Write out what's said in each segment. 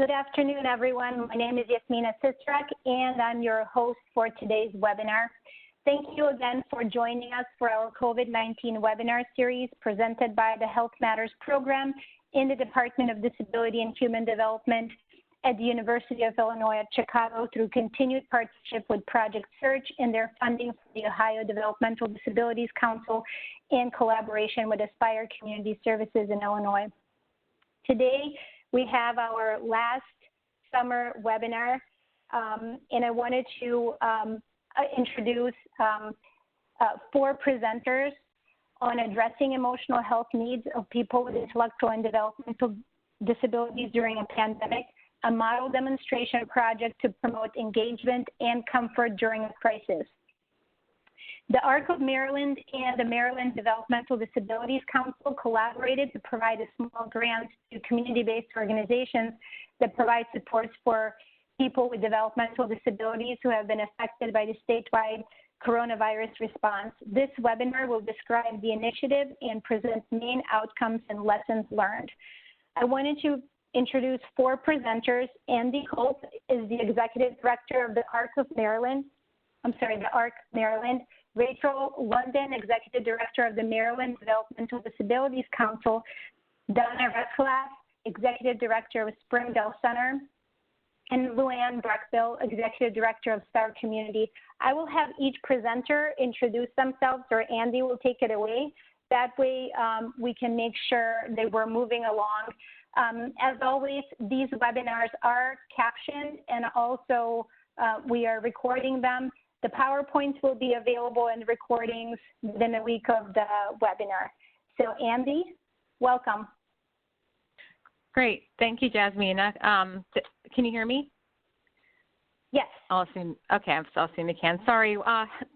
Good afternoon, everyone. My name is Yasmina Sistrak, and I'm your host for today's webinar. Thank you again for joining us for our COVID-19 webinar series presented by the HealthMatters program in the Department of Disability and Human Development at the University of Illinois at Chicago through continued partnership with Project Search and their funding from the Ohio Developmental Disabilities Council in collaboration with Aspire Community Services in Illinois. Today, we have our last summer webinar, and I wanted to introduce 4 presenters on addressing emotional health needs of people with intellectual and developmental disabilities during a pandemic, a model demonstration project to promote engagement and comfort during a crisis. The ARC of Maryland and the Maryland Developmental Disabilities Council collaborated to provide a small grant to community-based organizations that provide supports for people with developmental disabilities who have been affected by the statewide coronavirus response. This webinar will describe the initiative and present main outcomes and lessons learned. I wanted to introduce 4 presenters. Andy Colt is the Executive Director of the ARC of Maryland. The ARC Maryland. Rachel London, Executive Director of the Maryland Developmental Disabilities Council. Donna Retzloff, Executive Director of Springdale Center. And Luanne Breckville, Executive Director of Star Community. I will have each presenter introduce themselves, or Andy will take it away. That way we can make sure that we're moving along. As always, these webinars are captioned, and also we are recording them. The PowerPoints will be available in recordings within a week of the webinar. So Andy, welcome. Great, thank you, Jasmina. Can you hear me? Yes. I'll assume, okay, I'll assume you can. Sorry,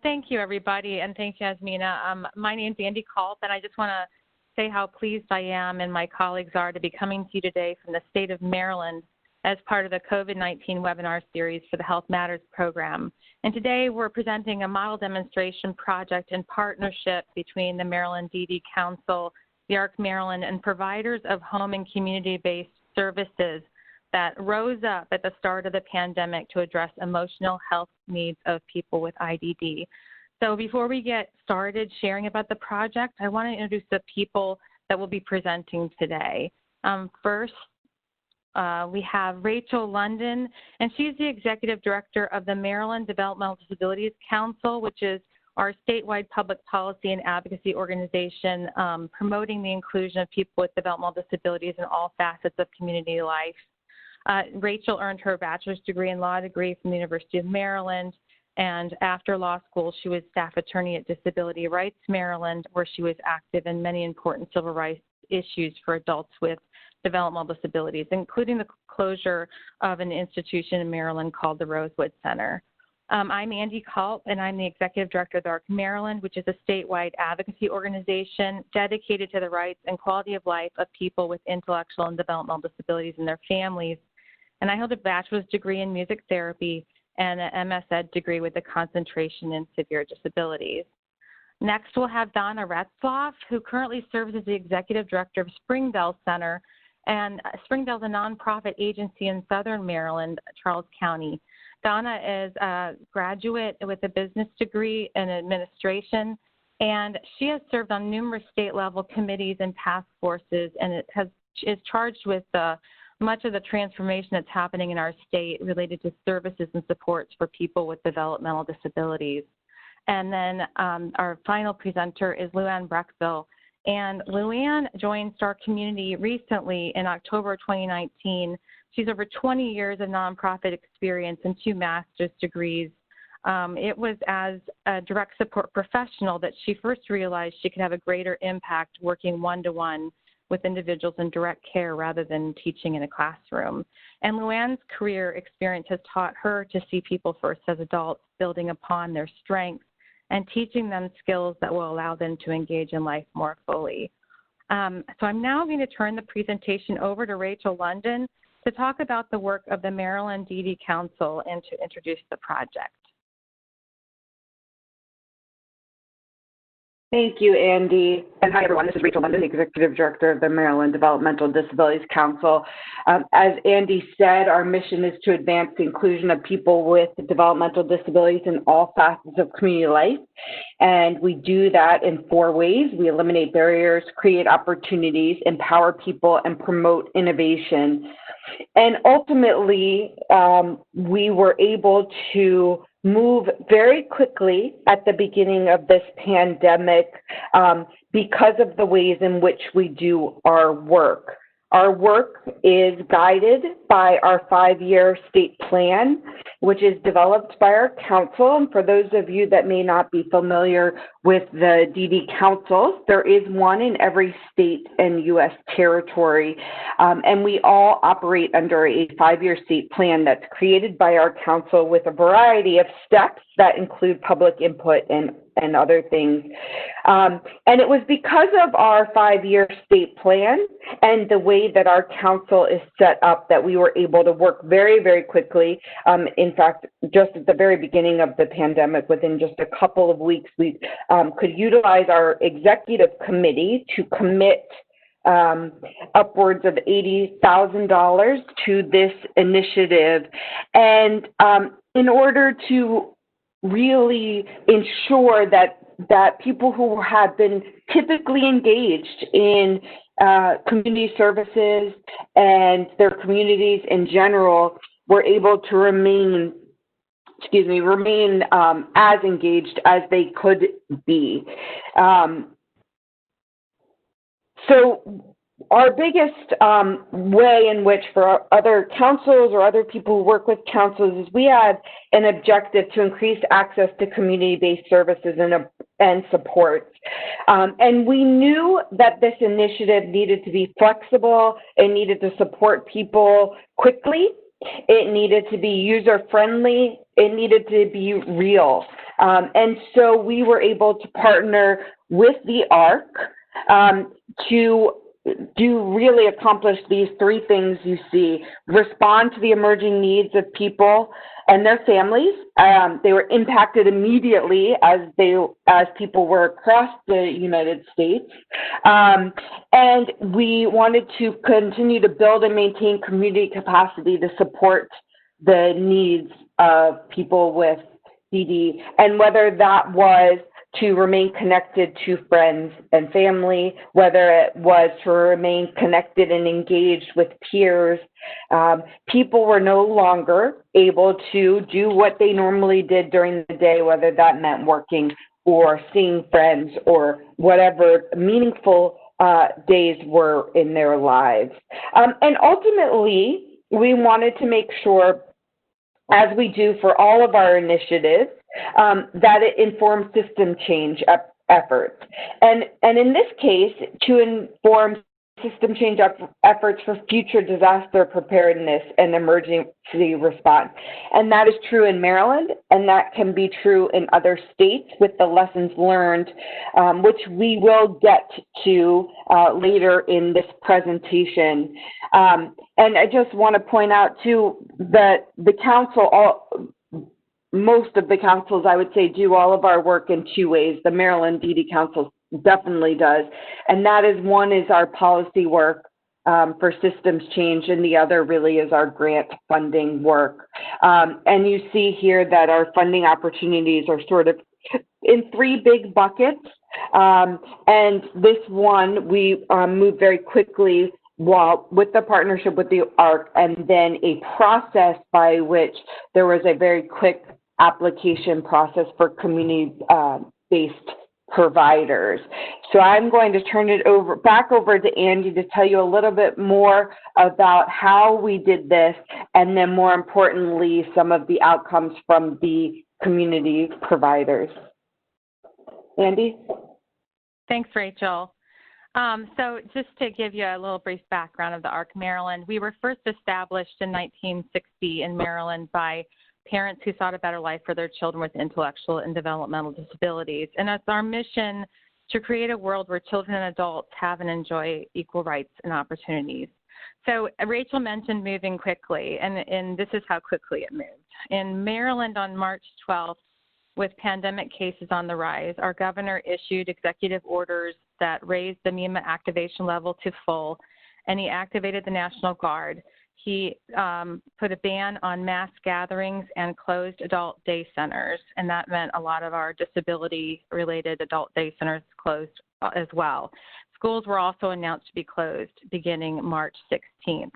thank you everybody, and thanks Jasmina. My name's Andy Culp, and I just wanna say how pleased I am and my colleagues are to be coming to you today from the state of Maryland as part of the COVID-19 webinar series for the HealthMatters program. And today we're presenting a model demonstration project in partnership between the Maryland DD Council, the ARC Maryland, and providers of home and community-based services that rose up at the start of the pandemic to address emotional health needs of people with IDD. So before we get started sharing about the project, I want to introduce the people that will be presenting today. First, we have Rachel London, and she's the Executive Director of the Maryland Developmental Disabilities Council, which is our statewide public policy and advocacy organization promoting the inclusion of people with developmental disabilities in all facets of community life. Rachel earned her bachelor's degree and law degree from the University of Maryland, and after law school, she was staff attorney at Disability Rights Maryland, where she was active in many important civil rights issues for adults with developmental disabilities, including the closure of an institution in Maryland called the Rosewood Center. I'm Andy Culp, and I'm the Executive Director of the ARC Maryland, which is a statewide advocacy organization dedicated to the rights and quality of life of people with intellectual and developmental disabilities and their families. And I hold a bachelor's degree in music therapy and an MS Ed degree with a concentration in severe disabilities. Next, we'll have Donna Retzloff, who currently serves as the Executive Director of Springdale Center. And Springdale is a nonprofit agency in Southern Maryland, Charles County. Donna is a graduate with a business degree in administration, and she has served on numerous state-level committees and task forces, and is charged with much of the transformation that's happening in our state related to services and supports for people with developmental disabilities. And then our final presenter is Luanne Breckville. And Luanne joined Star Community recently in October 2019. She's over 20 years of nonprofit experience and 2 master's degrees. It was as a direct support professional that she first realized she could have a greater impact working one-to-one with individuals in direct care rather than teaching in a classroom. And Luanne's career experience has taught her to see people first as adults, building upon their strengths and teaching them skills that will allow them to engage in life more fully. So I'm now going to turn the presentation over to Rachel London to talk about the work of the Maryland DD Council and to introduce the project. Thank you, Andy. And hi, everyone. This is Rachel London, Executive Director of the Maryland Developmental Disabilities Council. As Andy said, our mission is to advance the inclusion of people with developmental disabilities in all facets of community life. And we do that in 4 ways. We eliminate barriers, create opportunities, empower people, and promote innovation. And ultimately, we were able to move very quickly at the beginning of this pandemic because of the ways in which we do our work. Our work is guided by our 5-year state plan, which is developed by our council. And for those of you that may not be familiar with the DD councils, there is one in every state and U.S. territory. And we all operate under a 5-year state plan that's created by our council with a variety of steps that include public input and other things. And it was because of our 5-year state plan and the way that our council is set up that we were able to work very, very quickly. In fact, just at the very beginning of the pandemic, within just a couple of weeks, we could utilize our executive committee to commit upwards of $80,000 to this initiative. And in order to really ensure that people who have been typically engaged in community services and their communities in general were able to remain as engaged as they could be. So our biggest way in which for other councils or other people who work with councils is we had an objective to increase access to community-based services and support. And we knew that this initiative needed to be flexible, it needed to support people quickly, it needed to be user-friendly, it needed to be real. And so we were able to partner with the ARC to really accomplish these 3 things you see: respond to the emerging needs of people and their families. They were impacted immediately as people were across the United States. And we wanted to continue to build and maintain community capacity to support the needs of people with DD, and whether that was to remain connected to friends and family, whether it was to remain connected and engaged with peers. People were no longer able to do what they normally did during the day, whether that meant working or seeing friends or whatever meaningful days were in their lives. And ultimately, we wanted to make sure, as we do for all of our initiatives, that it informs system change efforts. And in this case, to inform system change efforts for future disaster preparedness and emergency response. And that is true in Maryland, and that can be true in other states with the lessons learned, which we will get to later in this presentation. And I just want to point out, too, that the council, most of the councils, I would say, do all of our work in 2 ways. The Maryland DD Council definitely does. And that is, one is our policy work for systems change, and the other really is our grant funding work. And you see here that our funding opportunities are sort of in 3 big buckets. And this one, we moved very quickly with the partnership with the ARC, and then a process by which there was a very quick application process for community-based providers. So I'm going to turn it back over to Andy to tell you a little bit more about how we did this, and then more importantly, some of the outcomes from the community providers. Andy? Thanks, Rachel. So just to give you a little brief background of the ARC Maryland, we were first established in 1960 in Maryland by parents who sought a better life for their children with intellectual and developmental disabilities. And it's our mission to create a world where children and adults have and enjoy equal rights and opportunities. So Rachel mentioned moving quickly, and this is how quickly it moved. In Maryland on March 12th, with pandemic cases on the rise, our governor issued executive orders that raised the MEMA activation level to full, and he activated the National Guard. He put a ban on mass gatherings and closed adult day centers, and that meant a lot of our disability-related adult day centers closed as well. Schools were also announced to be closed beginning March 16th.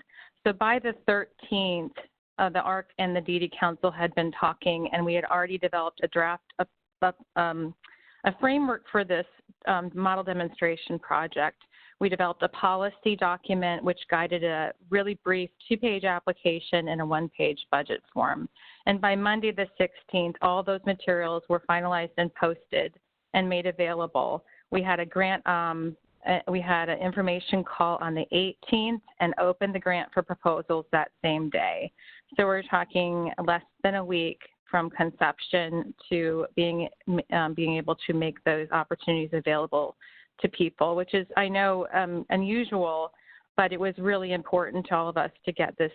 So by the 13th, the ARC and the DD Council had been talking, and we had already developed a draft, a framework for this model demonstration project. We developed a policy document which guided a really brief 2-page application and a 1-page budget form. And by Monday the 16th, all those materials were finalized and posted and made available. We had a grant, we had an information call on the 18th and opened the grant for proposals that same day. So we're talking less than a week from conception to being able to make those opportunities available to people, which is, I know, unusual, but it was really important to all of us to get this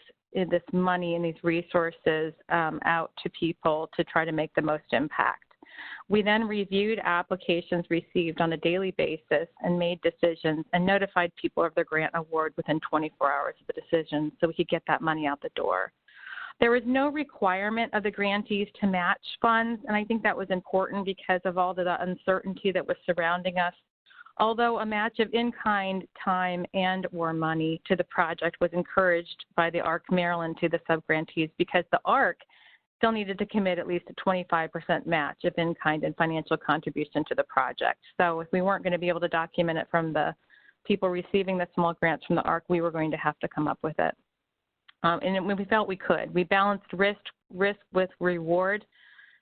money and these resources out to people to try to make the most impact. We then reviewed applications received on a daily basis and made decisions and notified people of their grant award within 24 hours of the decision so we could get that money out the door. There was no requirement of the grantees to match funds, and I think that was important because of all the uncertainty that was surrounding us. Although a match of in-kind, time, and or money to the project was encouraged by the ARC Maryland to the subgrantees because the ARC still needed to commit at least a 25% match of in-kind and financial contribution to the project. So if we weren't going to be able to document it from the people receiving the small grants from the ARC, we were going to have to come up with it. And we felt we could. We balanced risk with reward.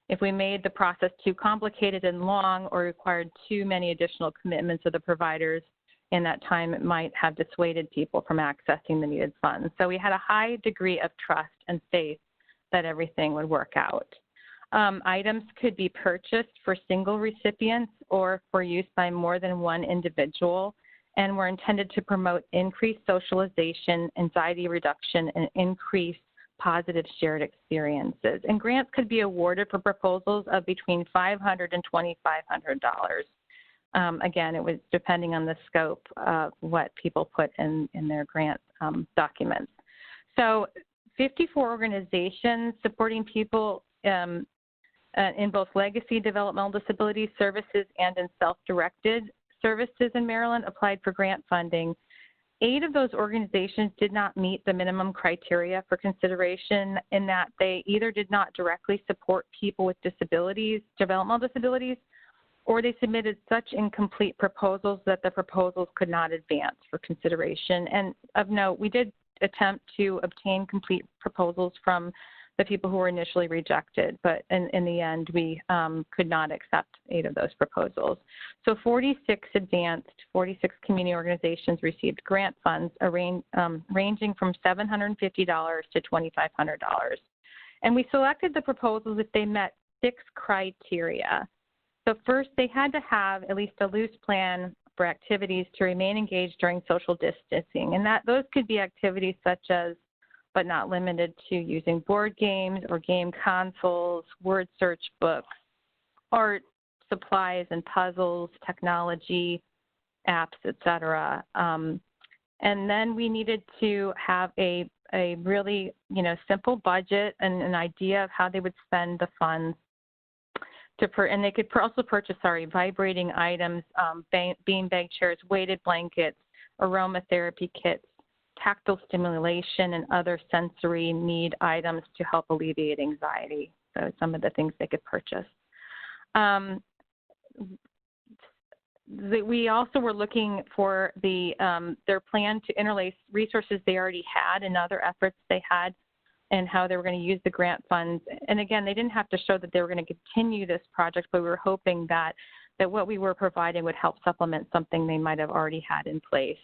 If we made the process too complicated and long or required too many additional commitments of the providers in that time, it might have dissuaded people from accessing the needed funds. So we had a high degree of trust and faith that everything would work out. Items could be purchased for single recipients or for use by more than one individual, and were intended to promote increased socialization, anxiety reduction, and increased positive shared experiences. And grants could be awarded for proposals of between $500 and $2,500. Again, it was depending on the scope of what people put in their grant documents. So 54 organizations supporting people in both legacy developmental disability services and in self-directed services in Maryland applied for grant funding. 8 of those organizations did not meet the minimum criteria for consideration in that they either did not directly support people with disabilities, developmental disabilities, or they submitted such incomplete proposals that the proposals could not advance for consideration. And of note, we did attempt to obtain complete proposals from the people who were initially rejected, but in the end, we could not accept 8 of those proposals. So 46 community organizations received grant funds ranging from $750 to $2,500. And we selected the proposals if they met 6 criteria. So first, they had to have at least a loose plan for activities to remain engaged during social distancing. And those could be activities such as, but not limited to, using board games or game consoles, word search books, art, supplies and puzzles, technology, apps, etc. And then we needed to have a really, simple budget and an idea of how they would spend the funds. And they could also purchase, vibrating items, beanbag chairs, weighted blankets, aromatherapy kits, tactile stimulation, and other sensory need items to help alleviate anxiety. So some of the things they could purchase. We also were looking for their plan to interlace resources they already had and other efforts they had, and how they were going to use the grant funds. And again, they didn't have to show that they were going to continue this project, but we were hoping that what we were providing would help supplement something they might have already had in place.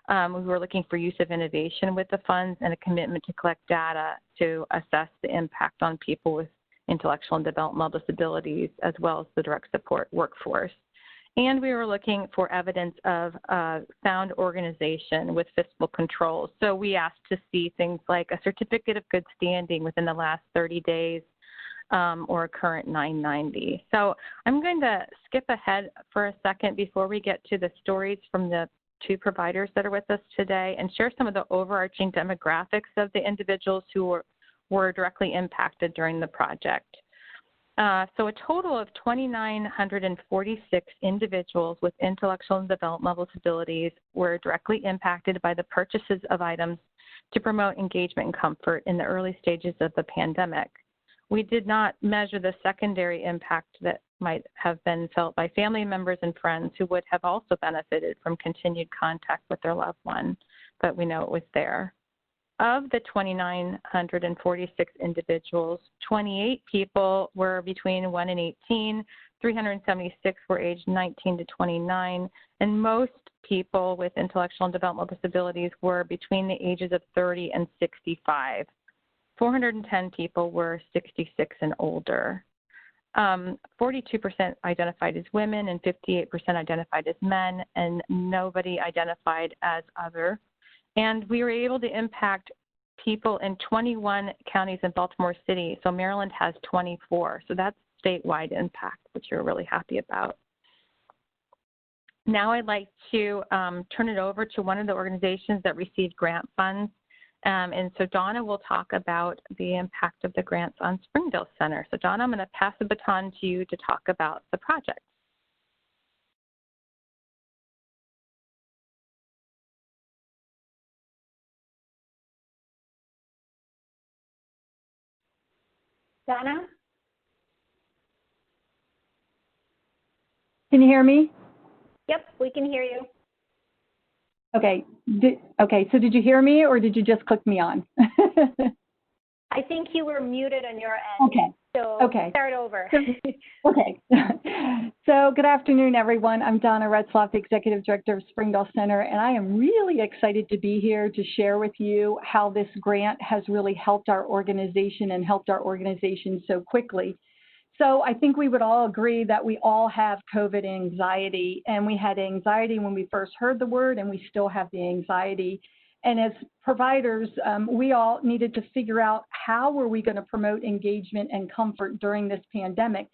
We were looking for use of innovation with the funds and a commitment to collect data to assess the impact on people with intellectual and developmental disabilities, as well as the direct support workforce. And we were looking for evidence of sound organization with fiscal controls. So we asked to see things like a certificate of good standing within the last 30 days, or current 990. So I'm going to skip ahead for a second before we get to the stories from the two providers that are with us today and share some of the overarching demographics of the individuals who were directly impacted during the project. So a total of 2,946 individuals with intellectual and developmental disabilities were directly impacted by the purchases of items to promote engagement and comfort in the early stages of the pandemic. We did not measure the secondary impact that might have been felt by family members and friends who would have also benefited from continued contact with their loved one, but we know it was there. Of the 2,946 individuals, 28 people were between 1 and 18, 376 were aged 19 to 29, and most people with intellectual and developmental disabilities were between the ages of 30 and 65. 410 people were 66 and older. 42% identified as women and 58% identified as men, and nobody identified as other. And we were able to impact people in 21 counties in Baltimore City. So Maryland has 24. So that's statewide impact, which we're really happy about. Now I'd like to turn it over to one of the organizations that received grant funds. And so Donna will talk about the impact of the grants on Springdale Center. So Donna, I'm going to pass the baton to you to talk about the project. Donna? Can you hear me? Yep, we can hear you. Okay. Okay, so did you hear me or did you just click me on? I think you were muted on your end. Okay. So okay. Start over. Okay. So good afternoon, everyone. I'm Donna Retzloff, the Executive Director of Springdale Center, and I am really excited to be here to share with you how this grant has really helped our organization and helped our organization so quickly. So I think we would all agree that we all have COVID anxiety, and we had anxiety when we first heard the word, and we still have the anxiety. And as providers, we all needed to figure out how were we going to promote engagement and comfort during this pandemic.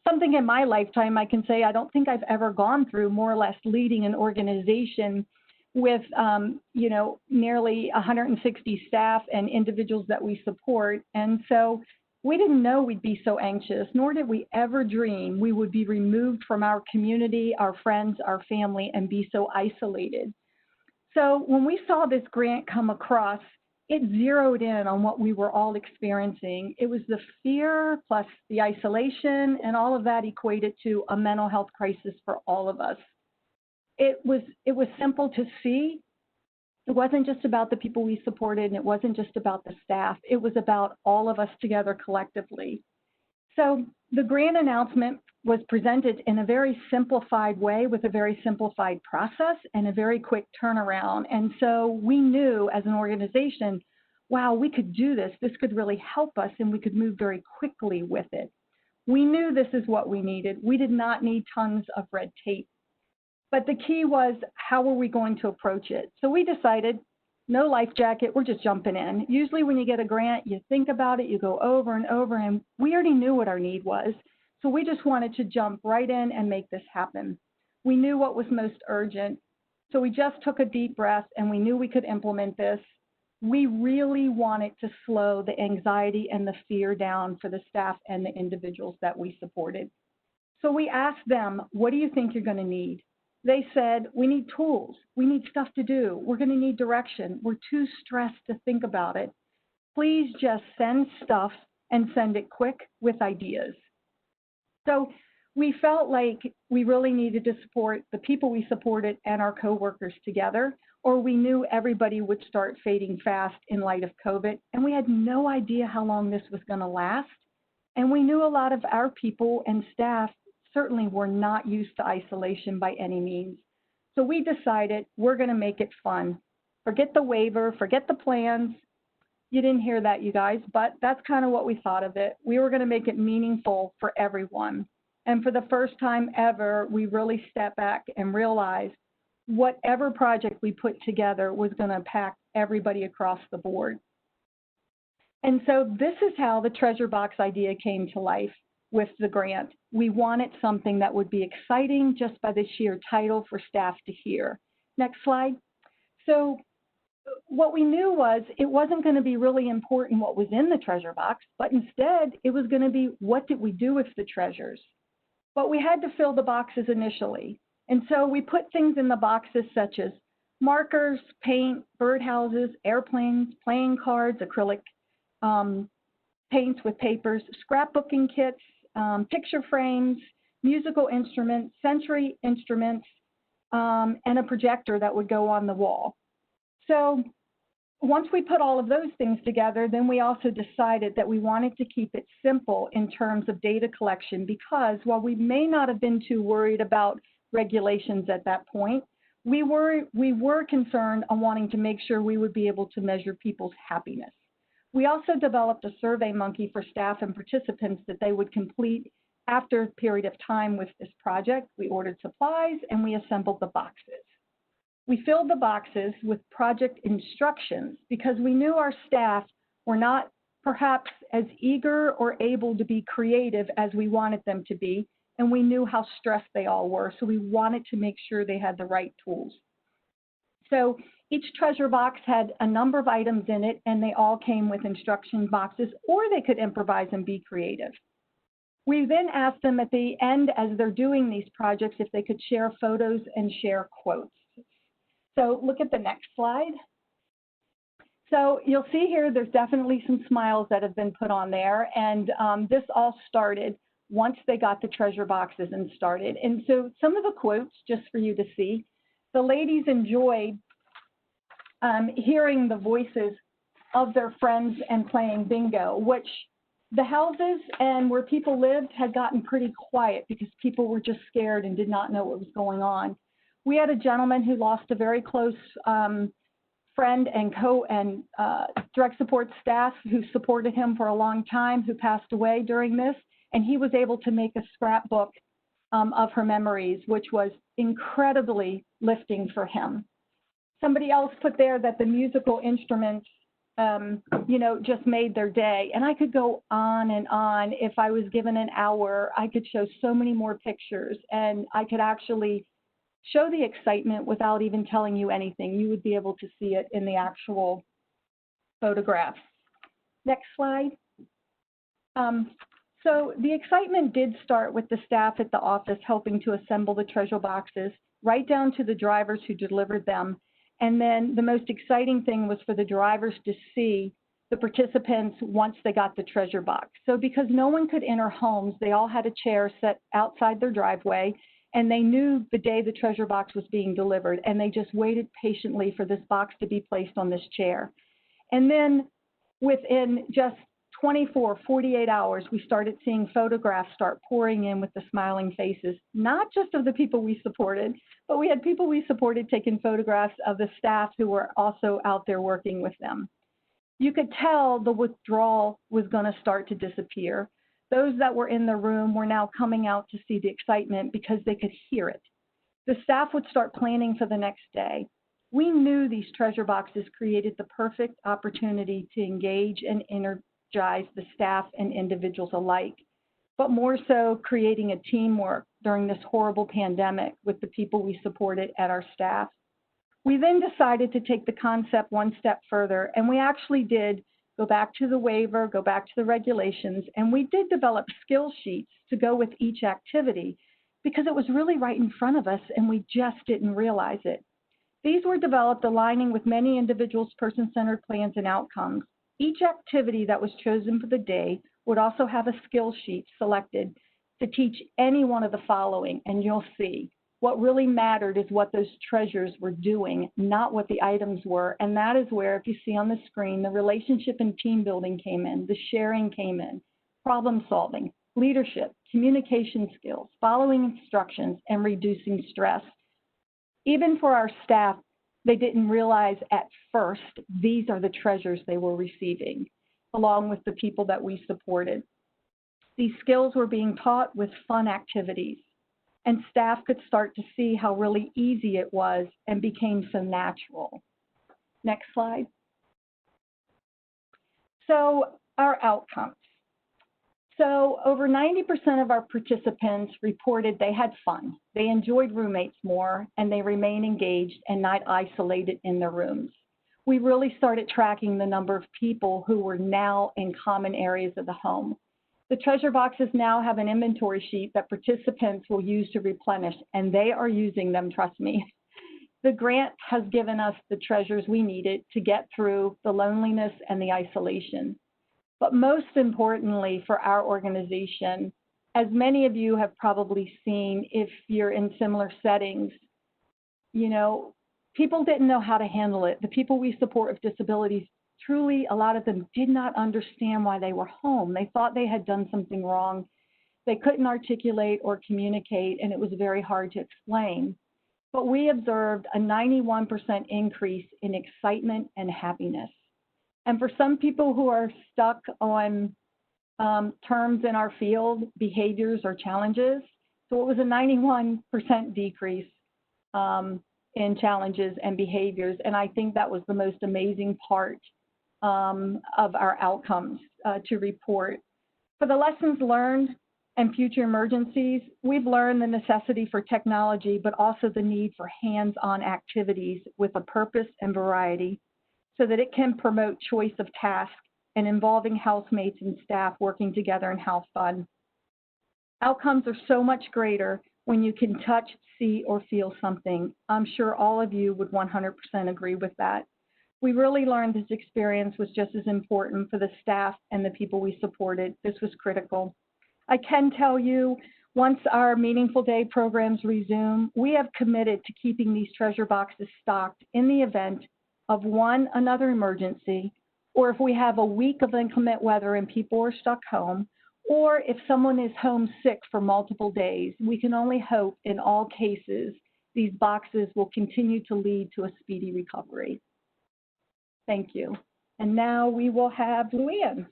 Something in my lifetime, I can say I don't think I've ever gone through, more or less leading an organization with, nearly 160 staff and individuals that we support. And so we didn't know we'd be so anxious, nor did we ever dream we would be removed from our community, our friends, our family, and be so isolated. So when we saw this grant come across, it zeroed in on what we were all experiencing. It was the fear plus the isolation, and all of that equated to a mental health crisis for all of us. It was simple to see. It wasn't just about the people we supported, and it wasn't just about the staff. It was about all of us together collectively. So the grant announcement was presented in a very simplified way with a very simplified process and a very quick turnaround. And so we knew as an organization, wow, we could do this. This could really help us, and we could move very quickly with it. We knew this is what we needed. We did not need tons of red tape. But the key was, how were we going to approach it? So we decided, no life jacket, we're just jumping in. Usually when you get a grant, you think about it, you go over and over, and we already knew what our need was. So we just wanted to jump right in and make this happen. We knew what was most urgent. So we just took a deep breath, and we knew we could implement this. We really wanted to slow the anxiety and the fear down for the staff and the individuals that we supported. So we asked them, what do you think you're going to need? They said, we need tools. We need stuff to do. We're going to need direction. We're too stressed to think about it. Please just send stuff and send it quick with ideas. So we felt like we really needed to support the people we supported and our coworkers together, or we knew everybody would start fading fast in light of COVID, and we had no idea how long this was going to last. And we knew a lot of our people and staff certainly were not used to isolation by any means. So we decided we're going to make it fun. Forget the waiver, forget the plans. You didn't hear that, you guys, but that's kind of what we thought of it. We were going to make it meaningful for everyone. And for the first time ever, we really stepped back and realized whatever project we put together was going to impact everybody across the board. And so this is how the treasure box idea came to life with the grant. We wanted something that would be exciting just by the sheer title for staff to hear. Next slide. So what we knew was it wasn't going to be really important what was in the treasure box, but instead it was going to be what did we do with the treasures. But we had to fill the boxes initially. And so we put things in the boxes such as markers, paint, birdhouses, airplanes, playing cards, acrylic paints with papers, scrapbooking kits, picture frames, musical instruments, sensory instruments, and a projector that would go on the wall. So once we put all of those things together, then we also decided that we wanted to keep it simple in terms of data collection, because while we may not have been too worried about regulations at that point, we were concerned on wanting to make sure we would be able to measure people's happiness. We also developed a survey monkey for staff and participants that they would complete after a period of time with this project. We ordered supplies and we assembled the boxes. We filled the boxes with project instructions because we knew our staff were not perhaps as eager or able to be creative as we wanted them to be, and we knew how stressed they all were, so we wanted to make sure they had the right tools. So each treasure box had a number of items in it, and they all came with instruction boxes, or they could improvise and be creative. We then asked them at the end, as they're doing these projects, if they could share photos and share quotes. So look at the next slide. So you'll see here there's definitely some smiles that have been put on there, and this all started once they got the treasure boxes and started. And so some of the quotes, just for you to see, the ladies enjoyed hearing the voices of their friends and playing bingo, which the houses and where people lived had gotten pretty quiet because people were just scared and did not know what was going on. We had a gentleman who lost a very close friend and direct support staff who supported him for a long time, who passed away during this, and he was able to make a scrapbook of her memories, which was incredibly lifting for him. Somebody else put there that the musical instruments, just made their day. And I could go on and on. If I was given an hour, I could show so many more pictures, and I could actually show the excitement without even telling you anything. You would be able to see it in the actual photographs. Next slide. So the excitement did start with the staff at the office helping to assemble the treasure boxes, right down to the drivers who delivered them. And then the most exciting thing was for the drivers to see the participants once they got the treasure box. So because no one could enter homes, they all had a chair set outside their driveway, and they knew the day the treasure box was being delivered, and they just waited patiently for this box to be placed on this chair. And then within just 24, 48 hours, we started seeing photographs start pouring in with the smiling faces, not just of the people we supported, but we had people we supported taking photographs of the staff who were also out there working with them. You could tell the withdrawal was going to start to disappear. Those that were in the room were now coming out to see the excitement because they could hear it. The staff would start planning for the next day. We knew these treasure boxes created the perfect opportunity to engage and energize the staff and individuals alike, but more so creating a teamwork during this horrible pandemic with the people we supported at our staff. We then decided to take the concept one step further, and we actually did go back to the waiver, go back to the regulations, and we did develop skill sheets to go with each activity because it was really right in front of us and we just didn't realize it. These were developed aligning with many individuals' person-centered plans and outcomes. Each activity that was chosen for the day would also have a skill sheet selected to teach any one of the following, and you'll see. What really mattered is what those treasures were doing, not what the items were, and that is where, if you see on the screen, the relationship and team building came in, the sharing came in, problem solving, leadership, communication skills, following instructions, and reducing stress. Even for our staff, they didn't realize at first these are the treasures they were receiving, along with the people that we supported. These skills were being taught with fun activities, and staff could start to see how really easy it was and became so natural. Next slide. So our outcomes. So over 90% of our participants reported they had fun, they enjoyed roommates more, and they remain engaged and not isolated in their rooms. We really started tracking the number of people who were now in common areas of the home. The treasure boxes now have an inventory sheet that participants will use to replenish, and they are using them, trust me. The grant has given us the treasures we needed to get through the loneliness and the isolation. But most importantly for our organization, as many of you have probably seen if you're in similar settings, you know, people didn't know how to handle it. The people we support with disabilities, truly, a lot of them did not understand why they were home. They thought they had done something wrong. They couldn't articulate or communicate, and it was very hard to explain. But we observed a 91% increase in excitement and happiness. And for some people who are stuck on terms in our field, behaviors or challenges, so it was a 91% decrease in challenges and behaviors. And I think that was the most amazing part of our outcomes to report. For the lessons learned and future emergencies, we've learned the necessity for technology, but also the need for hands-on activities with a purpose and variety, so that it can promote choice of task and involving housemates and staff working together and have fun. Outcomes are so much greater when you can touch, see, or feel something. I'm sure all of you would 100% agree with that. We really learned this experience was just as important for the staff and the people we supported. This was critical. I can tell you, once our Meaningful Day programs resume, we have committed to keeping these treasure boxes stocked in the event of another emergency, or if we have a week of inclement weather and people are stuck home, or if someone is home sick for multiple days. We can only hope in all cases these boxes will continue to lead to a speedy recovery. Thank you. And now we will have Luanne.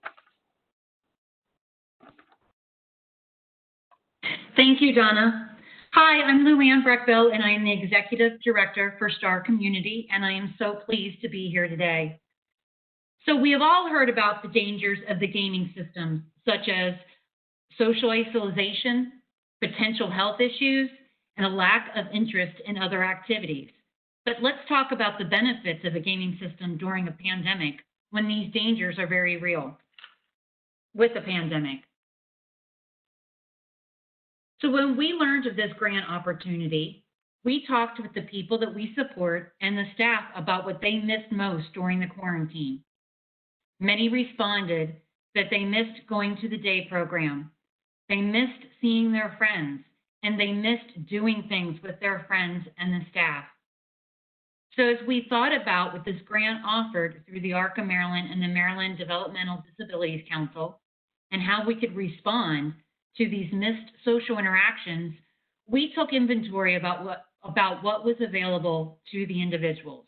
Thank you, Donna. Hi, I'm Luanne Breckville, and I am the Executive Director for Star Community, and I am so pleased to be here today. So we have all heard about the dangers of the gaming system, such as social isolation, potential health issues, and a lack of interest in other activities. But let's talk about the benefits of a gaming system during a pandemic when these dangers are very real with the pandemic. So when we learned of this grant opportunity, we talked with the people that we support and the staff about what they missed most during the quarantine. Many responded that they missed going to the day program, they missed seeing their friends, and they missed doing things with their friends and the staff. So as we thought about what this grant offered through the ARC of Maryland and the Maryland Developmental Disabilities Council, and how we could respond to these missed social interactions, we took inventory about what was available to the individuals.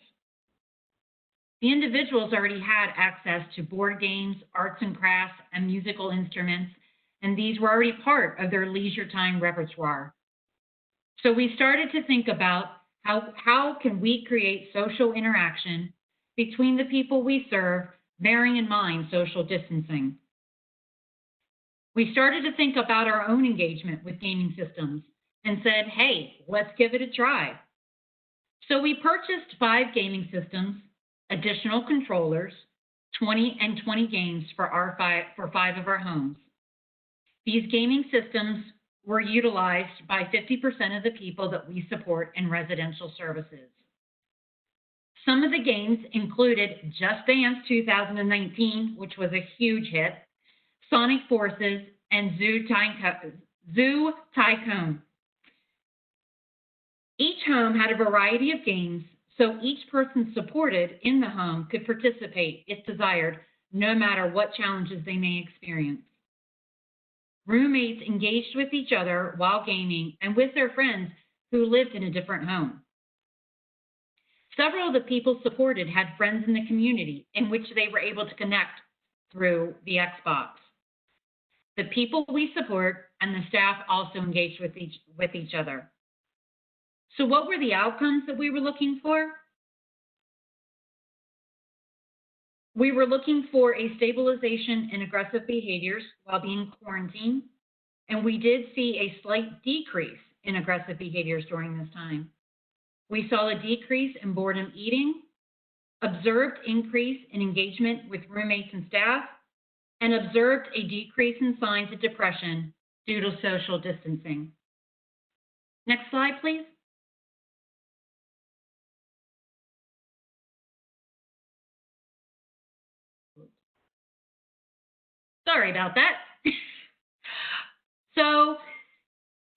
The individuals already had access to board games, arts and crafts, and musical instruments, and these were already part of their leisure time repertoire. So we started to think about how can we create social interaction between the people we serve, bearing in mind social distancing. We started to think about our own engagement with gaming systems and said, hey, let's give it a try. So we purchased 5 gaming systems, additional controllers, 20 and 20 games for 5 of our homes. These gaming systems were utilized by 50% of the people that we support in residential services. Some of the games included Just Dance 2019, which was a huge hit, Sonic Forces, and Zoo Tycoon. Each home had a variety of games, so each person supported in the home could participate if desired, no matter what challenges they may experience. Roommates engaged with each other while gaming and with their friends who lived in a different home. Several of the people supported had friends in the community in which they were able to connect through the Xbox. The people we support and the staff also engaged with each other. So what were the outcomes that we were looking for? We were looking for a stabilization in aggressive behaviors while being quarantined, and we did see a slight decrease in aggressive behaviors during this time. We saw a decrease in boredom eating, observed increase in engagement with roommates and staff, and observed a decrease in signs of depression due to social distancing. Next slide, please. Sorry about that. So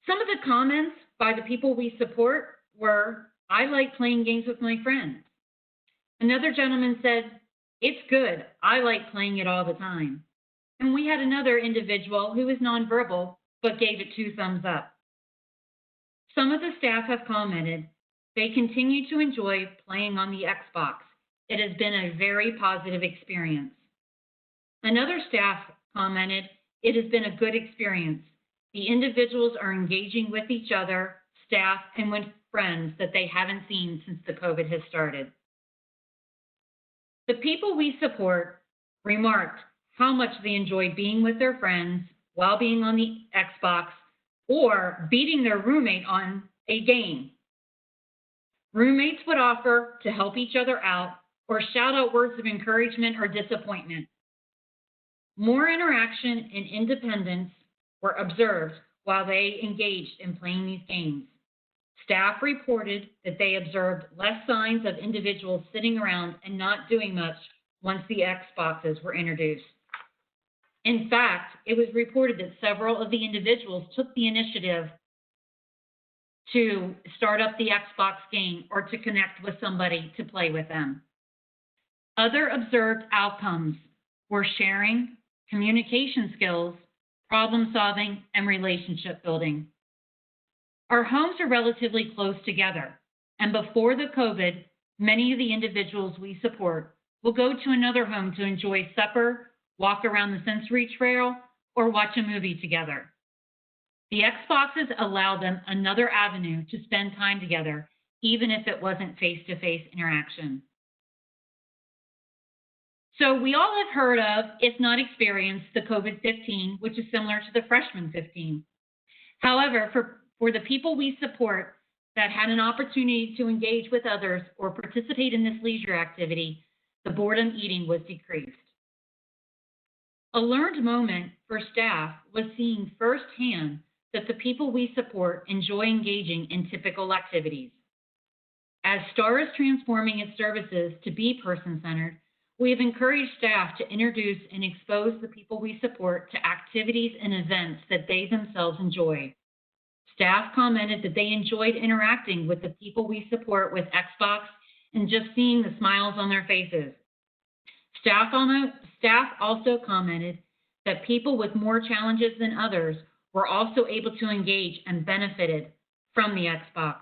some of the comments by the people we support were, I like playing games with my friends. Another gentleman said, it's good. I like playing it all the time. And we had another individual who was nonverbal, but gave it 2 thumbs up. Some of the staff have commented they continue to enjoy playing on the Xbox. It has been a very positive experience. Another staff commented, it has been a good experience. The individuals are engaging with each other, staff, and with friends that they haven't seen since the COVID has started. The people we support remarked how much they enjoy being with their friends while being on the Xbox or beating their roommate on a game. Roommates would offer to help each other out or shout out words of encouragement or disappointment. More interaction and independence were observed while they engaged in playing these games. Staff reported that they observed less signs of individuals sitting around and not doing much once the Xboxes were introduced. In fact, it was reported that several of the individuals took the initiative to start up the Xbox game or to connect with somebody to play with them. Other observed outcomes were sharing, communication skills, problem solving, and relationship building. Our homes are relatively close together, and before the COVID, many of the individuals we support will go to another home to enjoy supper, walk around the sensory trail, or watch a movie together. The Xboxes allow them another avenue to spend time together, even if it wasn't face-to-face interaction. So we all have heard of, if not experienced, the COVID-15, which is similar to the freshman 15. However, for the people we support that had an opportunity to engage with others or participate in this leisure activity, the boredom eating was decreased. A learned moment for staff was seeing firsthand that the people we support enjoy engaging in typical activities. As STAR is transforming its services to be person-centered, we have encouraged staff to introduce and expose the people we support to activities and events that they themselves enjoy. Staff commented that they enjoyed interacting with the people we support with Xbox and just seeing the smiles on their faces. Staff also commented that people with more challenges than others were also able to engage and benefited from the Xbox.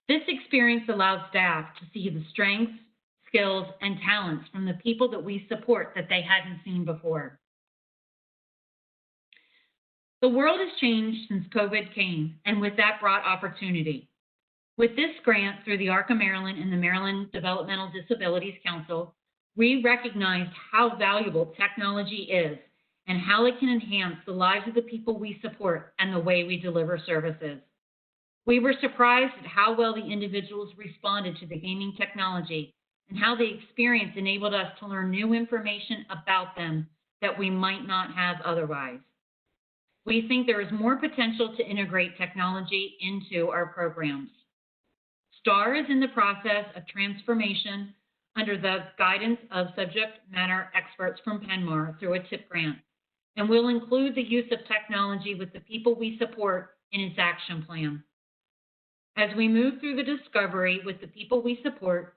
This experience allowed staff to see the strengths, skills, and talents from the people that we support that they hadn't seen before. The world has changed since COVID came, and with that brought opportunity. With this grant through the ARC of Maryland and the Maryland Developmental Disabilities Council, we recognized how valuable technology is and how it can enhance the lives of the people we support and the way we deliver services. We were surprised at how well the individuals responded to the gaming technology and how the experience enabled us to learn new information about them that we might not have otherwise. We think there is more potential to integrate technology into our programs. STAR is in the process of transformation under the guidance of subject matter experts from Penmar through a TIP grant, and will include the use of technology with the people we support in its action plan. As we move through the discovery with the people we support,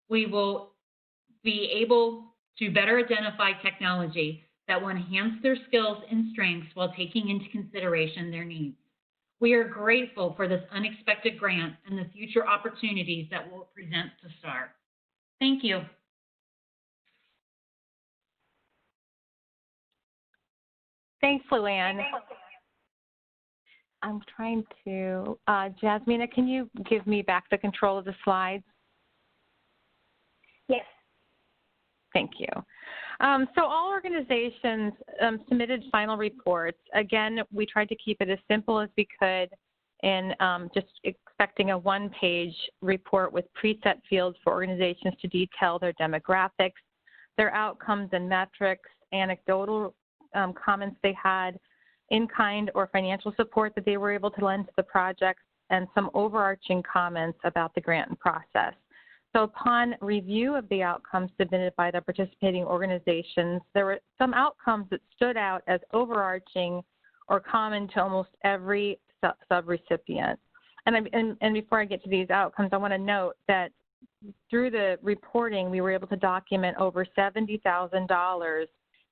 we will be able to better identify technology that will enhance their skills and strengths while taking into consideration their needs. We are grateful for this unexpected grant and the future opportunities that will present to STAR. Thank you. Thanks, Luanne. I'm trying to, Jasmina, can you give me back the control of the slides? Yes. Thank you. So all organizations submitted final reports. Again, we tried to keep it as simple as we could and just expecting a one-page report with preset fields for organizations to detail their demographics, their outcomes and metrics, anecdotal comments they had, in-kind or financial support that they were able to lend to the projects, and some overarching comments about the grant and process. So upon review of the outcomes submitted by the participating organizations, there were some outcomes that stood out as overarching or common to almost every subrecipient. And before I get to these outcomes, I want to note that through the reporting, we were able to document over $70,000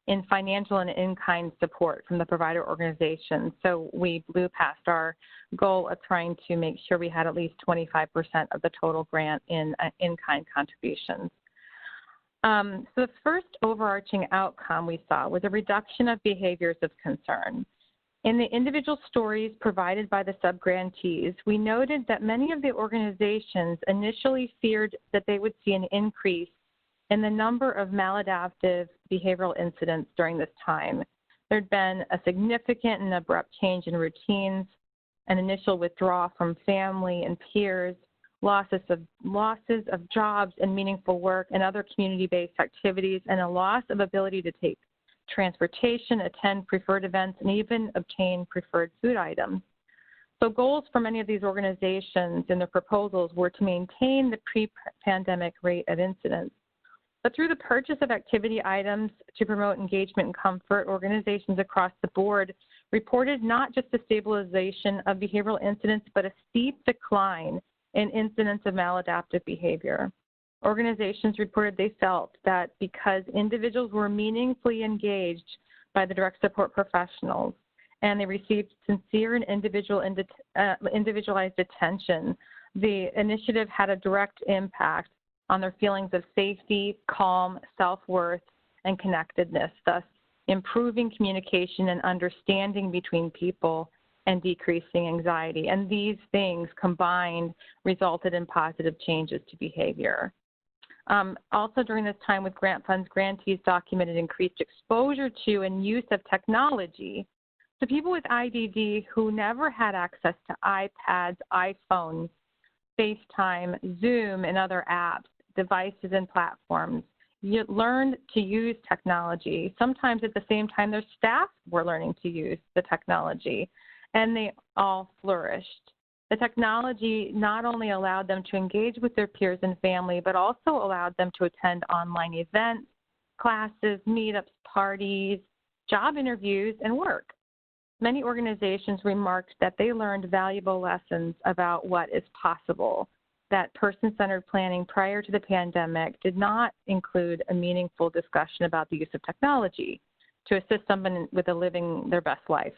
in financial and in-kind support from the provider organizations. So we blew past our goal of trying to make sure we had at least 25% of the total grant in in-kind contributions. So the first overarching outcome we saw was a reduction of behaviors of concern. In the individual stories provided by the subgrantees, we noted that many of the organizations initially feared that they would see an increase in the number of maladaptive behavioral incidents during this time. There'd been a significant and abrupt change in routines, an initial withdrawal from family and peers, losses of jobs and meaningful work and other community-based activities, and a loss of ability to take transportation, attend preferred events, and even obtain preferred food items. So goals for many of these organizations in their proposals were to maintain the pre-pandemic rate of incidence. But through the purchase of activity items to promote engagement and comfort, organizations across the board reported not just a stabilization of behavioral incidents, but a steep decline in incidents of maladaptive behavior. Organizations reported they felt that because individuals were meaningfully engaged by the direct support professionals and they received sincere and individualized attention, the initiative had a direct impact on their feelings of safety, calm, self-worth, and connectedness, thus improving communication and understanding between people and decreasing anxiety. And these things combined resulted in positive changes to behavior. Also during this time with grant funds, grantees documented increased exposure to and use of technology. So people with IDD who never had access to iPads, iPhones, FaceTime, Zoom, and other apps, devices, and platforms, learned to use technology. Sometimes at the same time, their staff were learning to use the technology, and they all flourished. The technology not only allowed them to engage with their peers and family, but also allowed them to attend online events, classes, meetups, parties, job interviews, and work. Many organizations remarked that they learned valuable lessons about what is possible, that person-centered planning prior to the pandemic did not include a meaningful discussion about the use of technology to assist someone with living their best life.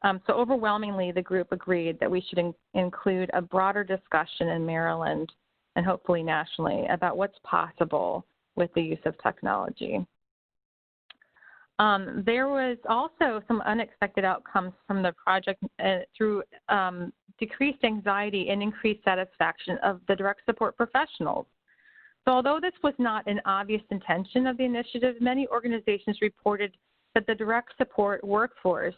So overwhelmingly, the group agreed that we should include a broader discussion in Maryland and hopefully nationally about what's possible with the use of technology. There was also some unexpected outcomes from the project through decreased anxiety and increased satisfaction of the direct support professionals. So although this was not an obvious intention of the initiative, many organizations reported that the direct support workforce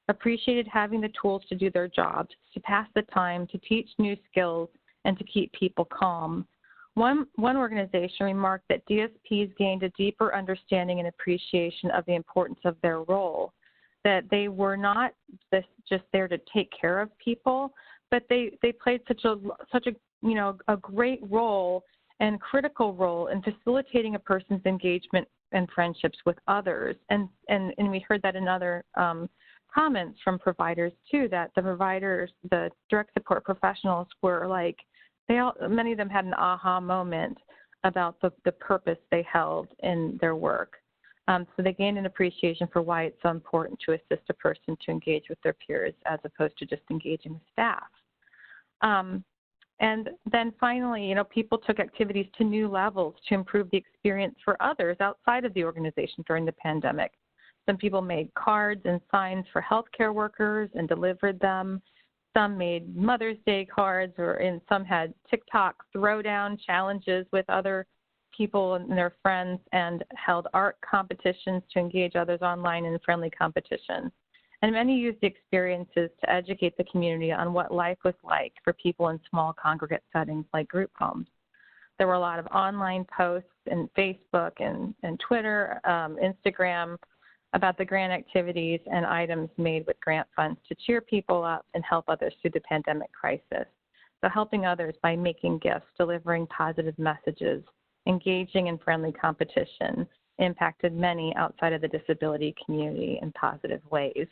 appreciated having the tools to do their jobs, to pass the time, to teach new skills, and to keep people calm. One organization remarked that DSPs gained a deeper understanding and appreciation of the importance of their role, that they were not just there to take care of people, but they played such a great role and critical role in facilitating a person's engagement and friendships with others. And we heard that in other comments from providers too, that the direct support professionals were like, many of them had an aha moment about the purpose they held in their work. So they gained an appreciation for why it's so important to assist a person to engage with their peers as opposed to just engaging with staff. And then finally, people took activities to new levels to improve the experience for others outside of the organization during the pandemic. Some people made cards and signs for healthcare workers and delivered them. Some made Mother's Day cards, and some had TikTok throwdown challenges with other people and their friends and held art competitions to engage others online in friendly competitions. And many used the experiences to educate the community on what life was like for people in small congregate settings like group homes. There were a lot of online posts in Facebook and Twitter, Instagram, about the grant activities and items made with grant funds to cheer people up and help others through the pandemic crisis. So helping others by making gifts, delivering positive messages, engaging in friendly competition impacted many outside of the disability community in positive ways.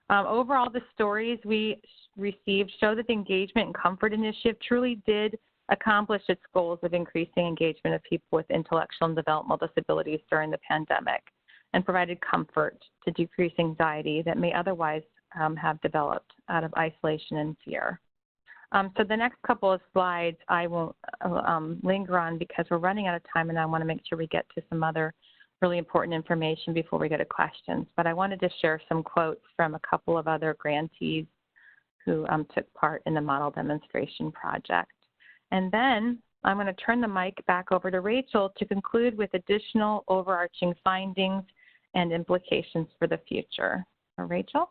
Overall, the stories we received show that the Engagement and Comfort Initiative truly did accomplish its goals of increasing engagement of people with intellectual and developmental disabilities during the pandemic and provided comfort to decrease anxiety that may otherwise have developed out of isolation and fear. So the next couple of slides I won't linger on because we're running out of time and I want to make sure we get to some other really important information before we go to questions. But I wanted to share some quotes from a couple of other grantees who took part in the model demonstration project. And then I'm going to turn the mic back over to Rachel to conclude with additional overarching findings and implications for the future. Rachel?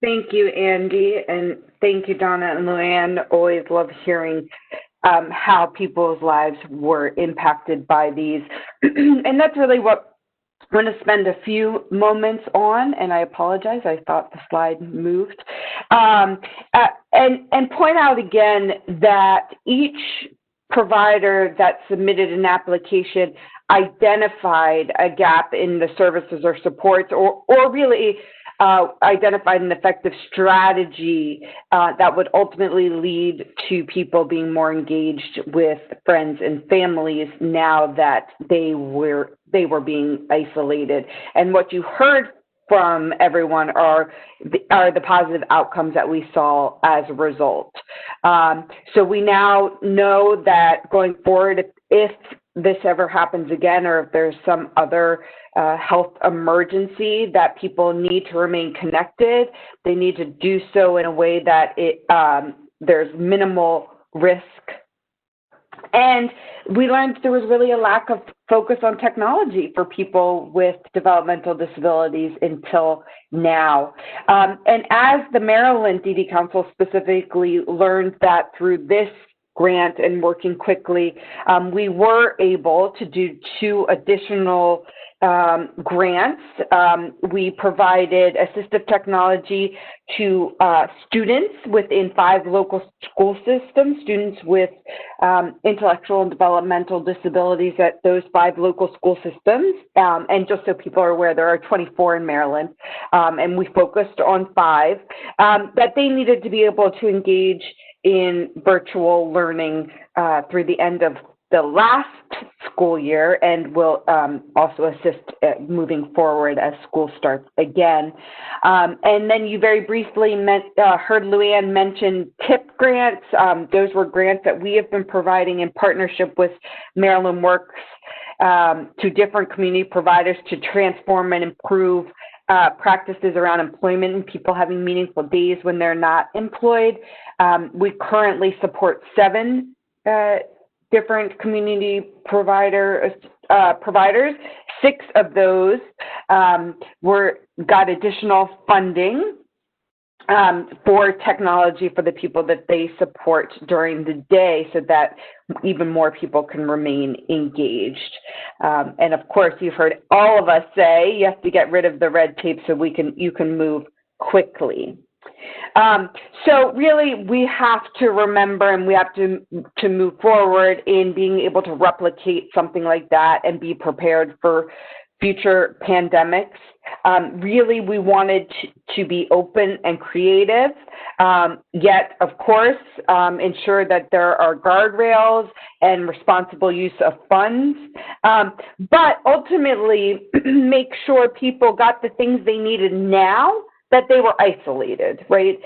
Thank you, Andy, and thank you, Donna and Luanne. Always love hearing how people's lives were impacted by these. And that's really what I'm going to spend a few moments on, and I apologize, I thought the slide moved. And point out again that each provider that submitted an application identified a gap in the services or supports, or really identified an effective strategy that would ultimately lead to people being more engaged with friends and families now that they were being isolated. And what you heard from everyone are the positive outcomes that we saw as a result. So we now know that going forward, if this ever happens again, or if there's some other health emergency that people need to remain connected, they need to do so in a way that there's minimal risk. And we learned there was really a lack of focus on technology for people with developmental disabilities until now. And as the Maryland DD Council specifically learned that through this grant and working quickly, we were able to do 2 additional grants. We provided assistive technology to students within 5 local school systems, students with intellectual and developmental disabilities at those 5 local school systems. And just so people are aware, there are 24 in Maryland, and we focused on 5, that they needed to be able to engage in virtual learning through the end of the last school year, and will also assist moving forward as school starts again. And then you very briefly heard Luanne mention TIP grants. Those were grants that we have been providing in partnership with Maryland Works to different community providers to transform and improve practices around employment and people having meaningful days when they're not employed. We currently support 7 different community providers. 6 of those got additional funding for technology for the people that they support during the day, so that even more people can remain engaged. And of course, you've heard all of us say you have to get rid of the red tape so you can move quickly. So really, we have to remember, and we have to move forward in being able to replicate something like that and be prepared for future pandemics. Really, we wanted to be open and creative, yet, of course, ensure that there are guardrails and responsible use of funds, but ultimately make sure people got the things they needed now that they were isolated, right?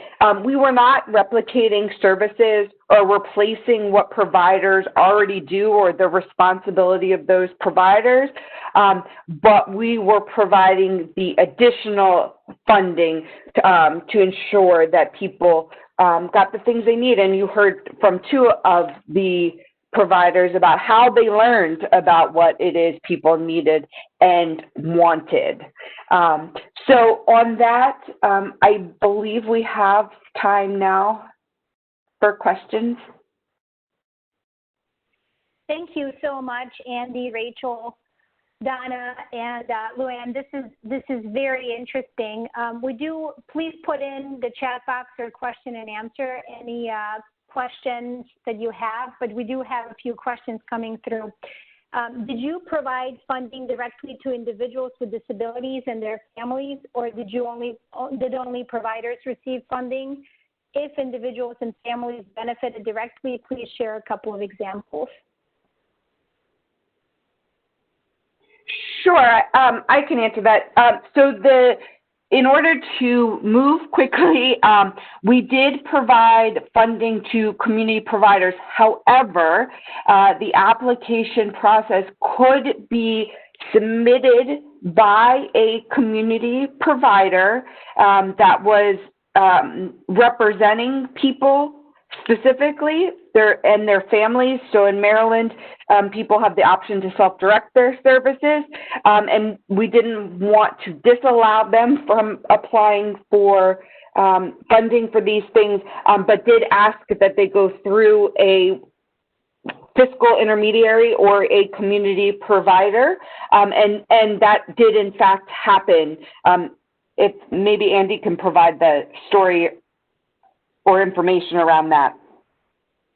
We were not replicating services or replacing what providers already do or the responsibility of those providers, but we were providing the additional funding to ensure that people got the things they need. And you heard from 2 of the providers about how they learned about what it is people needed and wanted. So on that, I believe we have time now for questions. Thank you so much, Andy, Rachel, Donna, and Luanne. This is very interesting. Please put in the chat box or question and answer any questions that you have, but we do have a few questions coming through. Did you provide funding directly to individuals with disabilities and their families, or did only providers receive funding? If individuals and families benefited directly, please share a couple of examples. Sure, I can answer that. In order to move quickly, we did provide funding to community providers. However, the application process could be submitted by a community provider that was representing people specifically and their families. So in Maryland, people have the option to self-direct their services, and we didn't want to disallow them from applying for funding for these things, but did ask that they go through a fiscal intermediary or a community provider, and that did in fact happen. If maybe Andy can provide the story or information around that.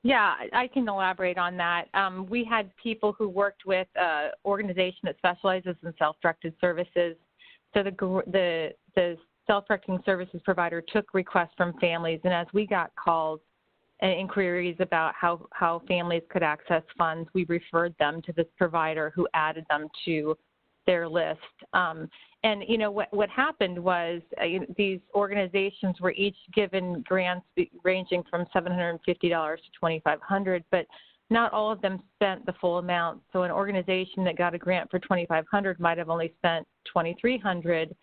Yeah, I can elaborate on that. We had people who worked with an organization that specializes in self-directed services. So the self-directing services provider took requests from families, and as we got calls and inquiries about how families could access funds, we referred them to this provider who added them to their list. And you know what happened was these organizations were each given grants ranging from $750 to $2,500, but not all of them spent the full amount. So an organization that got a grant for $2,500 might have only spent $2,300.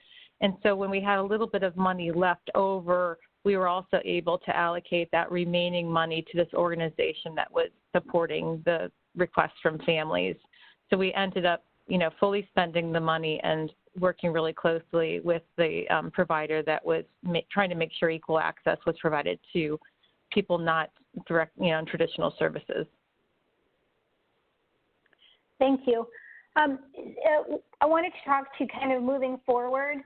And so when we had a little bit of money left over, we were also able to allocate that remaining money to this organization that was supporting the requests from families. So we ended up, fully spending the money and working really closely with the provider that was trying to make sure equal access was provided to people not direct, in traditional services. Thank you. I wanted to talk to kind of moving forward.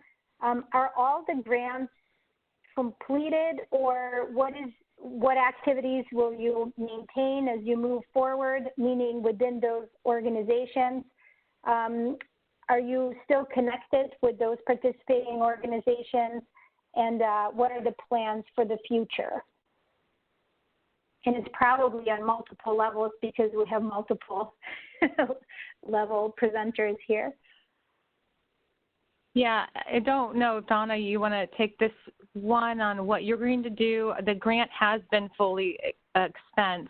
Are all the grants completed, or what activities will you maintain as you move forward, meaning within those organizations? Are you still connected with those participating organizations, and what are the plans for the future? And it's probably on multiple levels because we have multiple level presenters here. Yeah, I don't know, Donna, you want to take this one on what you're going to do? The grant has been fully expensed.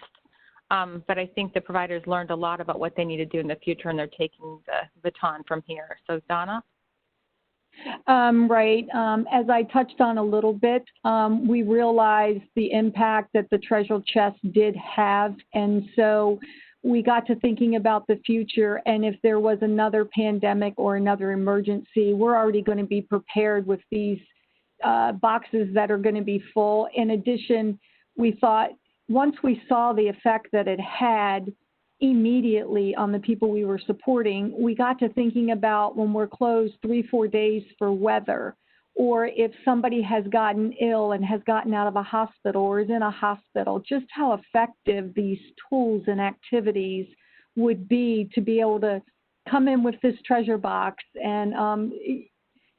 But I think the providers learned a lot about what they need to do in the future, and they're taking the baton from here. So, Donna? Right. As I touched on a little bit, we realized the impact that the treasure chest did have. And so we got to thinking about the future. And if there was another pandemic or another emergency, we're already going to be prepared with these boxes that are going to be full. In addition, we thought, once we saw the effect that it had immediately on the people we were supporting, we got to thinking about when we're closed 3-4 days for weather, or if somebody has gotten ill and has gotten out of a hospital or is in a hospital, just how effective these tools and activities would be to be able to come in with this treasure box. And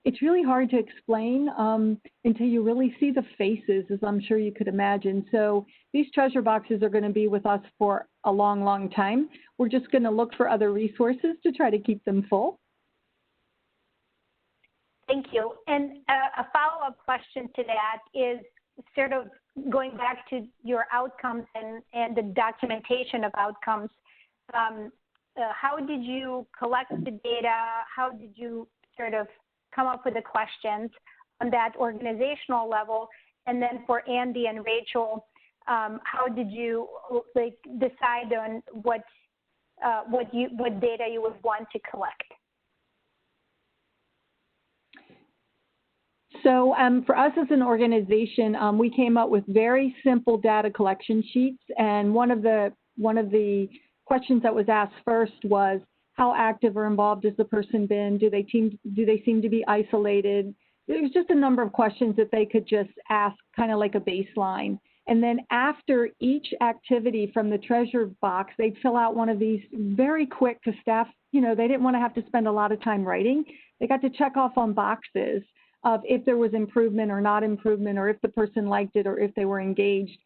it's really hard to explain until you really see the faces, as I'm sure you could imagine. So these treasure boxes are going to be with us for a long, long time. We're just going to look for other resources to try to keep them full. Thank you. And a follow-up question to that is sort of going back to your outcomes and the documentation of outcomes. How did you collect the data? How did you sort of come up with the questions on that organizational level? And then for Andy and Rachel, how did you decide on what data you would want to collect? So for us as an organization, we came up with very simple data collection sheets, and one of the questions that was asked first was, how active or involved has the person been? Do they seem to be isolated? There was just a number of questions that they could just ask, kind of like a baseline. And then after each activity from the treasure box, they'd fill out one of these very quick, because staff, they didn't want to have to spend a lot of time writing. They got to check off on boxes of if there was improvement or not improvement, or if the person liked it, or if they were engaged.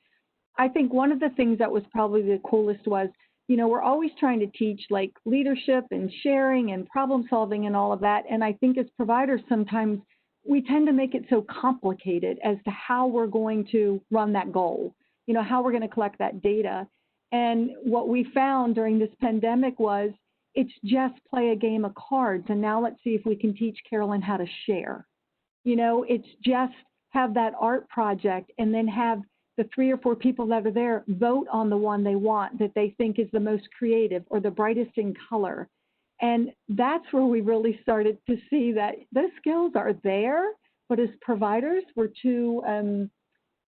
I think one of the things that was probably the coolest was, we're always trying to teach like leadership and sharing and problem solving and all of that. And I think as providers, sometimes we tend to make it so complicated as to how we're going to run that goal, how we're going to collect that data. And what we found during this pandemic was, it's just play a game of cards. And now let's see if we can teach Carolyn how to share. It's just have that art project and then have the 3 or 4 people that are there vote on the one they want that they think is the most creative or the brightest in color. And that's where we really started to see that those skills are there, but as providers,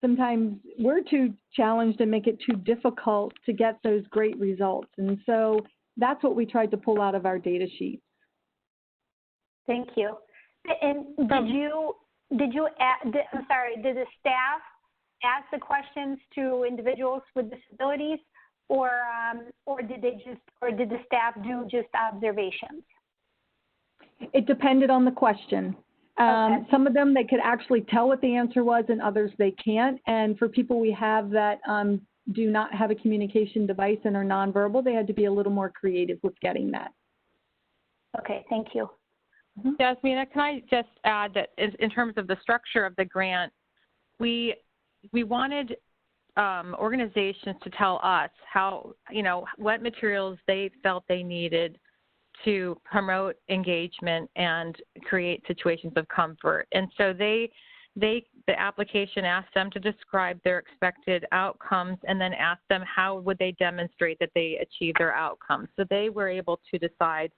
sometimes we're too challenged and make it too difficult to get those great results. And so that's what we tried to pull out of our data sheets. Thank you. And did the staff ask the questions to individuals with disabilities, or did the staff do just observations? It depended on the question. Okay. Some of them they could actually tell what the answer was, and others they can't. And for people we have that do not have a communication device and are nonverbal, they had to be a little more creative with getting that. Okay, thank you. Yasmina, can I just add that in terms of the structure of the grant, we wanted organizations to tell us how, what materials they felt they needed to promote engagement and create situations of comfort. And so the application asked them to describe their expected outcomes and then asked them how would they demonstrate that they achieved their outcomes. So they were able to decide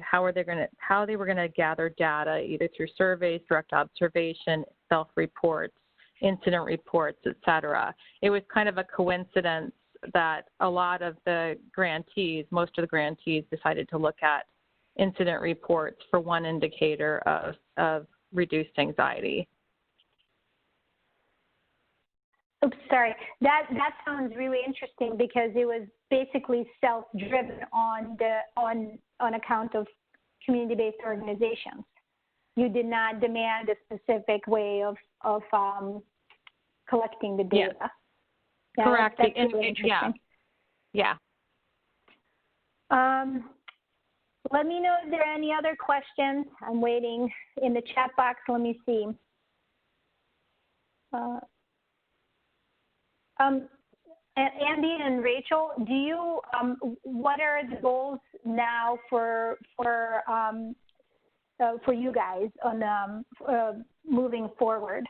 how they were going to gather data, either through surveys, direct observation, self-reports, incident reports, et cetera. It was kind of a coincidence that a lot of the grantees, most of the grantees, decided to look at incident reports for one indicator of reduced anxiety. Oops, sorry. That sounds really interesting because it was basically self-driven on account of community-based organizations. You did not demand a specific way of collecting the data. Yeah. Yeah, correct. That's really interesting. Yeah. Let me know if there are any other questions. I'm waiting in the chat box. Let me see. Andy and Rachel, do you what are the goals now for you guys on moving forward?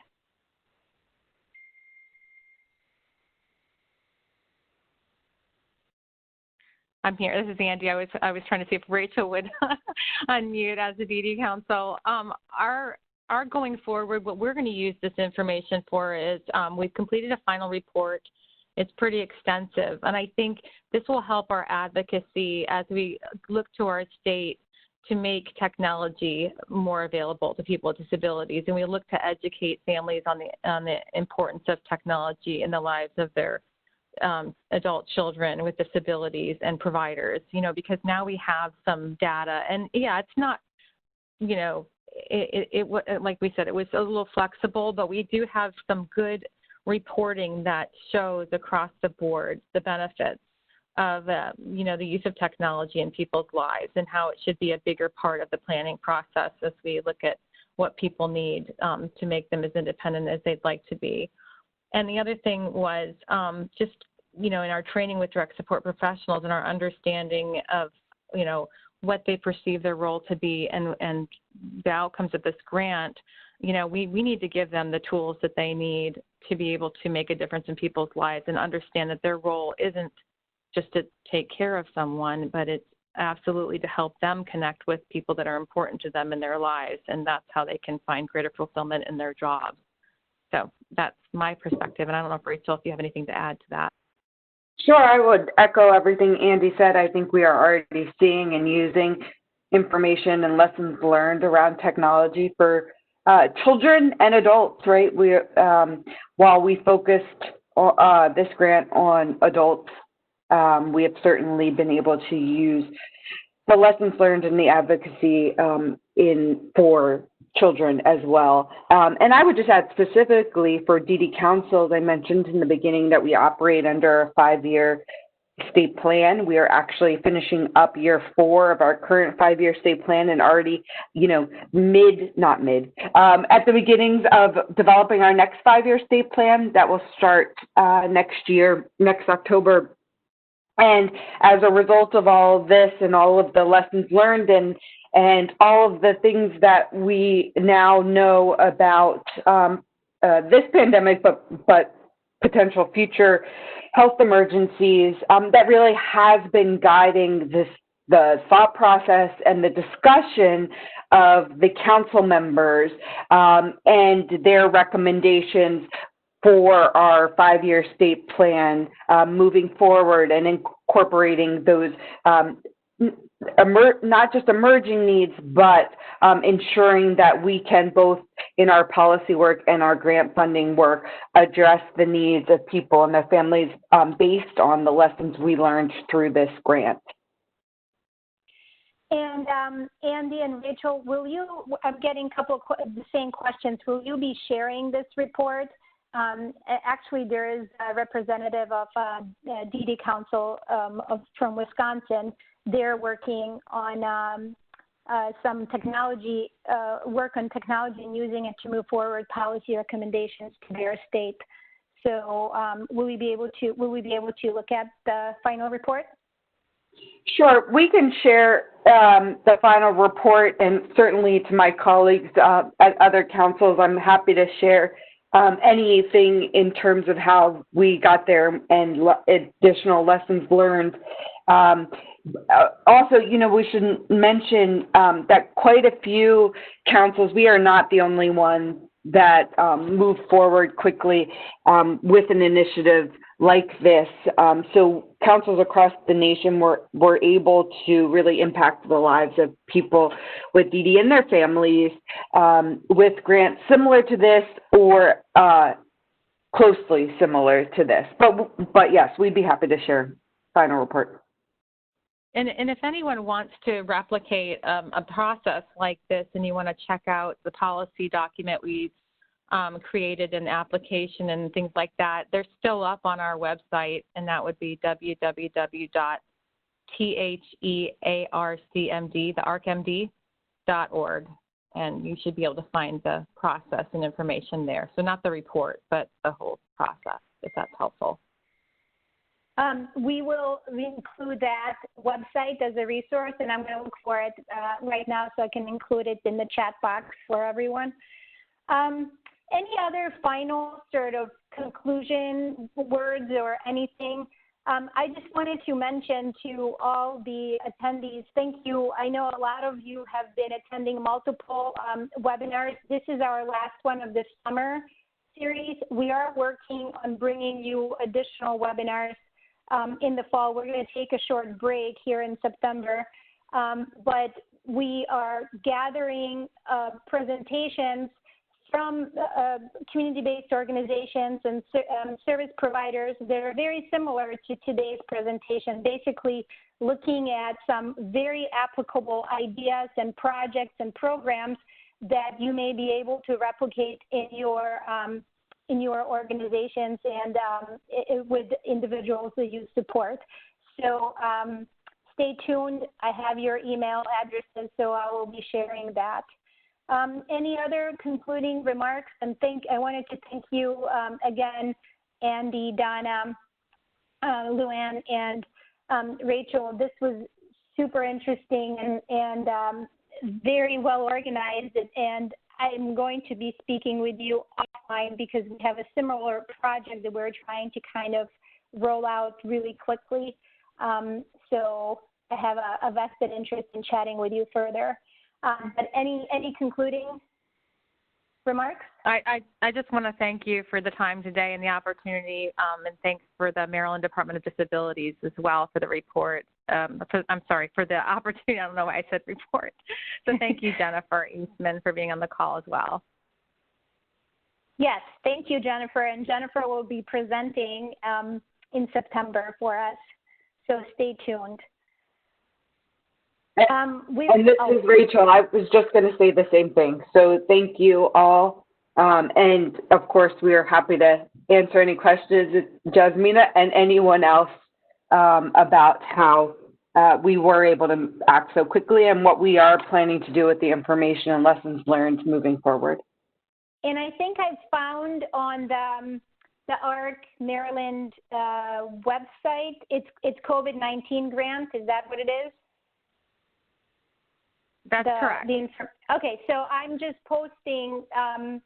I'm here. This is Andy. I was trying to see if Rachel would unmute as the DD counsel. Our going forward, what we're going to use this information for is we've completed a final report. It's pretty extensive, and I think this will help our advocacy as we look to our state to make technology more available to people with disabilities, and we look to educate families on the importance of technology in the lives of their adult children with disabilities and providers, because now we have some data. And yeah, it's not, like we said, it was a little flexible, but we do have some good reporting that shows across the board the benefits of, the use of technology in people's lives and how it should be a bigger part of the planning process as we look at what people need to make them as independent as they'd like to be. And the other thing was just, in our training with direct support professionals and our understanding of, what they perceive their role to be and the outcomes of this grant, we need to give them the tools that they need to be able to make a difference in people's lives and understand that their role isn't just to take care of someone, but it's absolutely to help them connect with people that are important to them in their lives, and that's how they can find greater fulfillment in their jobs. So that's my perspective, and I don't know if Rachel, if you have anything to add to that. Sure, I would echo everything Andy said. I think we are already seeing and using information and lessons learned around technology for children and adults, right? While we focused this grant on adults, we have certainly been able to use the lessons learned in the advocacy for children as well. And I would just add specifically for DD councils, I mentioned in the beginning that we operate under a 5-year state plan. We are actually finishing up year 4 of our current 5-year state plan and already, at the beginnings of developing our next 5-year state plan that will start next October. And as a result of all of this and all of the lessons learned and all of the things that we now know about this pandemic, but potential future health emergencies, that really has been guiding the thought process and the discussion of the council members and their recommendations for our 5-year state plan moving forward and incorporating those not just emerging needs, but ensuring that we can both in our policy work and our grant funding work address the needs of people and their families based on the lessons we learned through this grant. And Andy and Rachel, I'm getting a couple of the same questions. Will you be sharing this report? Actually, there is a representative of DD Council from Wisconsin. They're working on some technology, work on technology and using it to move forward policy recommendations to their state. So will we be able to look at the final report? Sure, we can share the final report, and certainly to my colleagues at other councils, I'm happy to share anything in terms of how we got there and additional lessons learned. Also, we should mention that quite a few councils, we are not the only one that move forward quickly with an initiative like this. So councils across the nation were able to really impact the lives of people with DD and their families with grants similar to this or closely similar to this. But yes, we'd be happy to share final report. And if anyone wants to replicate a process like this and you want to check out the policy document we created, an application and things like that, they're still up on our website, and that would be www.thearcmd.org, and you should be able to find the process and information there. So not the report, but the whole process, if that's helpful. We will include that website as a resource, and I'm going to look for it right now so I can include it in the chat box for everyone. Any other final sort of conclusion words or anything? I just wanted to mention to all the attendees, thank you. I know a lot of you have been attending multiple webinars. This is our last one of this summer series. We are working on bringing you additional webinars in the fall. We're going to take a short break here in September, but we are gathering presentations from community-based organizations and service providers that are very similar to today's presentation, basically looking at some very applicable ideas and projects and programs that you may be able to replicate in your organizations and with individuals that you support. So stay tuned. I have your email addresses, so I will be sharing that. Any other concluding remarks? And I wanted to thank you again, Andy, Donna, Luanne, and Rachel. This was super interesting and very well organized, and I'm going to be speaking with you offline because we have a similar project that we're trying to kind of roll out really quickly. So I have a vested interest in chatting with you further. But any concluding remarks? I just want to thank you for the time today and the opportunity, and thanks for the Maryland Department of Disabilities as well for the report. For the opportunity. I don't know why I said report. So thank you, Jennifer Eastman, for being on the call as well. Yes, thank you, Jennifer. And Jennifer will be presenting in September for us. So stay tuned. And this is Rachel. I was just going to say the same thing. So thank you all. And of course, we are happy to answer any questions, Jasmina and anyone else, about how we were able to act so quickly and what we are planning to do with the information and lessons learned moving forward. And I think I've found on the ARC Maryland website, it's COVID-19 grant. Is that what it is? That's correct. Okay, so I'm just posting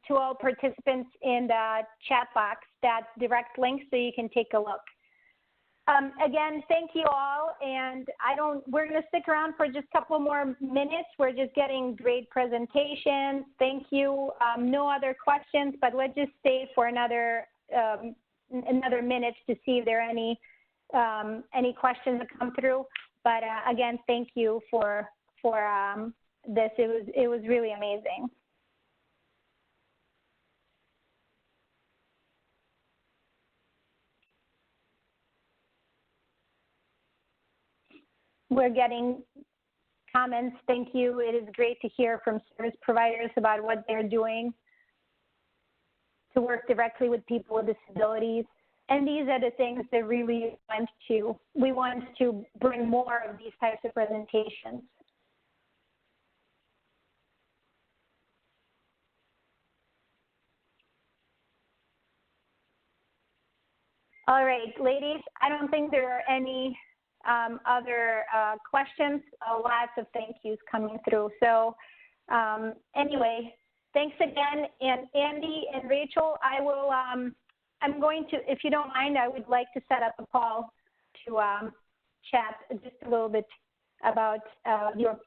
to all participants in the chat box that direct link so you can take a look. Again, thank you all, and we're going to stick around for just a couple more minutes. We're just getting great presentations. Thank you. No other questions, but let's just stay for another minute to see if there are any questions that come through. But again, thank you for this. It was really amazing. We're getting comments. Thank you. It is great to hear from service providers about what they're doing to work directly with people with disabilities. And these are the things that really we want to bring more of these types of presentations. All right, ladies, I don't think there are any other questions. Lots of thank yous coming through. So anyway, thanks again. And Andy and Rachel, I'm going to, if you don't mind, I would like to set up a call to chat just a little bit about your